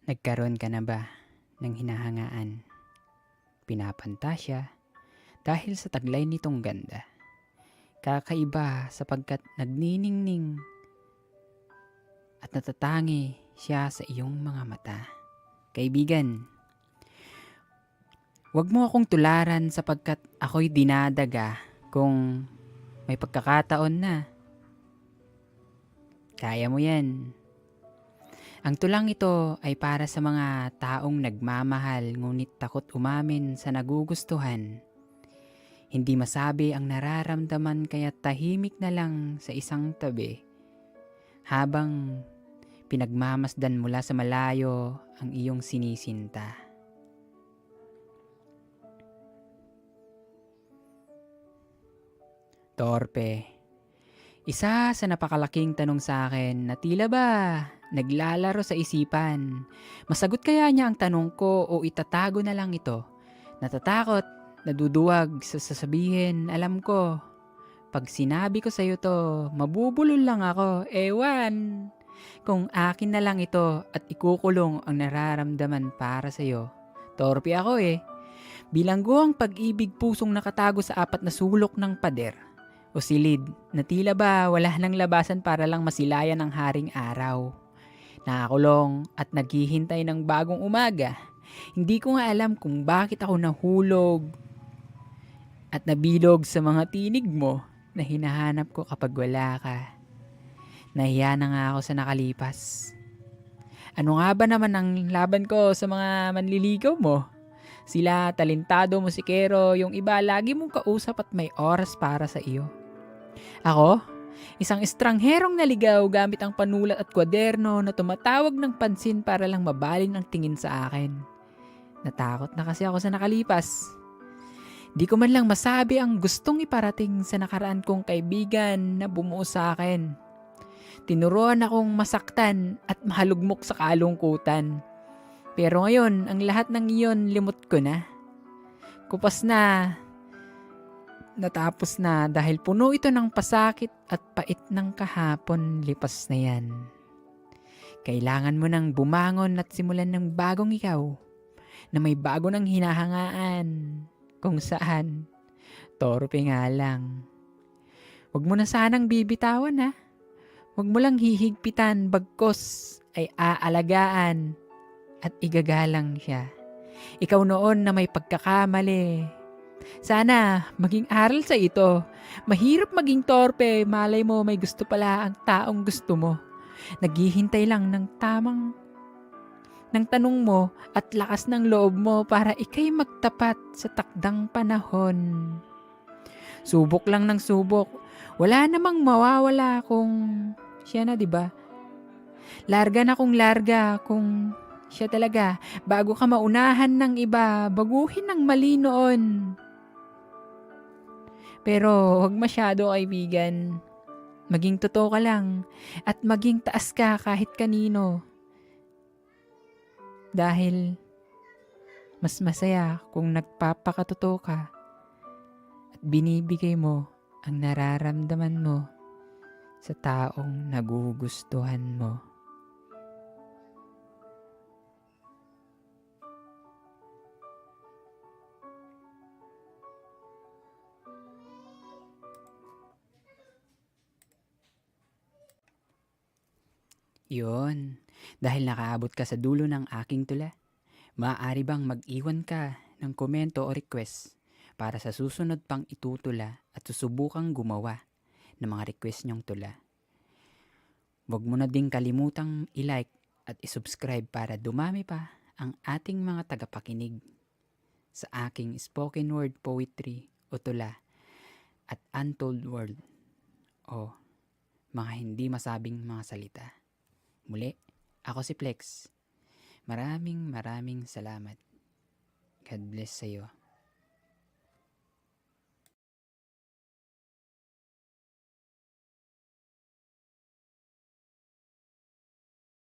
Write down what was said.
Nagkaroon ka na ba ng hinahangaan, pinapantasya dahil sa taglay nitong ganda? Kakaiba sapagkat nagniningning at natatangi siya sa iyong mga mata. Kaibigan, huwag mo akong tularan sapagkat ako'y dinadaga kung may pagkakataon na. Kaya mo yan. Ang tulang ito ay para sa mga taong nagmamahal ngunit takot umamin sa nagugustuhan. Hindi masabi ang nararamdaman kaya tahimik na lang sa isang tabi. Habang pinagmamasdan mula sa malayo ang iyong sinisinta. Torpe. Isa sa napakalaking tanong sa akin na tila ba naglalaro sa isipan. Masagot kaya niya ang tanong ko o itatago na lang ito? Natatakot, naduduwag sa sasabihin, alam ko. Pag sinabi ko sa'yo to, mabubulol lang ako, ewan. Kung akin na lang ito at ikukulong ang nararamdaman para sa'yo. Torpe ako eh. Bilanggo ang pag-ibig pusong nakatago sa apat na sulok ng pader o silid na tila ba wala nang labasan para lang masilayan ang haring araw. Nakakulong at naghihintay ng bagong umaga. Hindi ko nga alam kung bakit ako nahulog at nabilog sa mga tinig mo na hinahanap ko kapag wala ka. Nahiya na nga ako sa nakalipas. Ano nga ba naman ang laban ko sa mga manliligaw mo? Sila talentado musikero, yung iba lagi mong kausap at may oras para sa iyo. Ako, isang estrangherong naligaw gamit ang panulat at kwaderno na tumatawag ng pansin para lang mabalin ang tingin sa akin. Natakot na kasi ako sa nakalipas. Di ko man lang masabi ang gustong iparating sa nakaraan kong kaibigan na bumuo sa akin. Tinuruan akong masaktan at mahalugmok sa kalungkutan. Pero ngayon, ang lahat ng iyon limot ko na. Kupas na. Natapos na dahil puno ito ng pasakit at pait ng kahapon, lipas na yan. Kailangan mo nang bumangon at simulan ng bagong ikaw na may bago ng hinahangaan kung saan torpe nga lang. Huwag mo na sanang bibitawan ha. Huwag mo lang hihigpitan bagkos ay aalagaan at igagalang siya. Ikaw noon na may pagkakamali. Sana maging aral sa ito. Mahirap maging torpe, malay mo may gusto pala ang taong gusto mo. Naghihintay lang ng tamang ng tanong mo at lakas ng loob mo para ikay magtapat sa takdang panahon. Subok lang ng subok. Wala namang mawawala kung siya na, 'di ba? Larga na kung larga kung siya talaga. Bago ka maunahan ng iba, baguhin ng mali noon. Pero huwag masyado kaibigan. Maging totoo ka lang at maging taas ka kahit kanino. Dahil mas masaya kung nagpapakatotoo ka at binibigay mo ang nararamdaman mo sa taong nagugustuhan mo. Yun, dahil nakaabot ka sa dulo ng aking tula, maaari bang mag-iwan ka ng komento o request para sa susunod pang itutula at susubukang gumawa ng mga request niyong tula. Huwag mo na ding kalimutang i-like at i-subscribe para dumami pa ang ating mga tagapakinig sa aking spoken word poetry o tula at untold world o mga hindi masabing mga salita. Muli, ako si Flex. Maraming salamat. God bless sa'yo.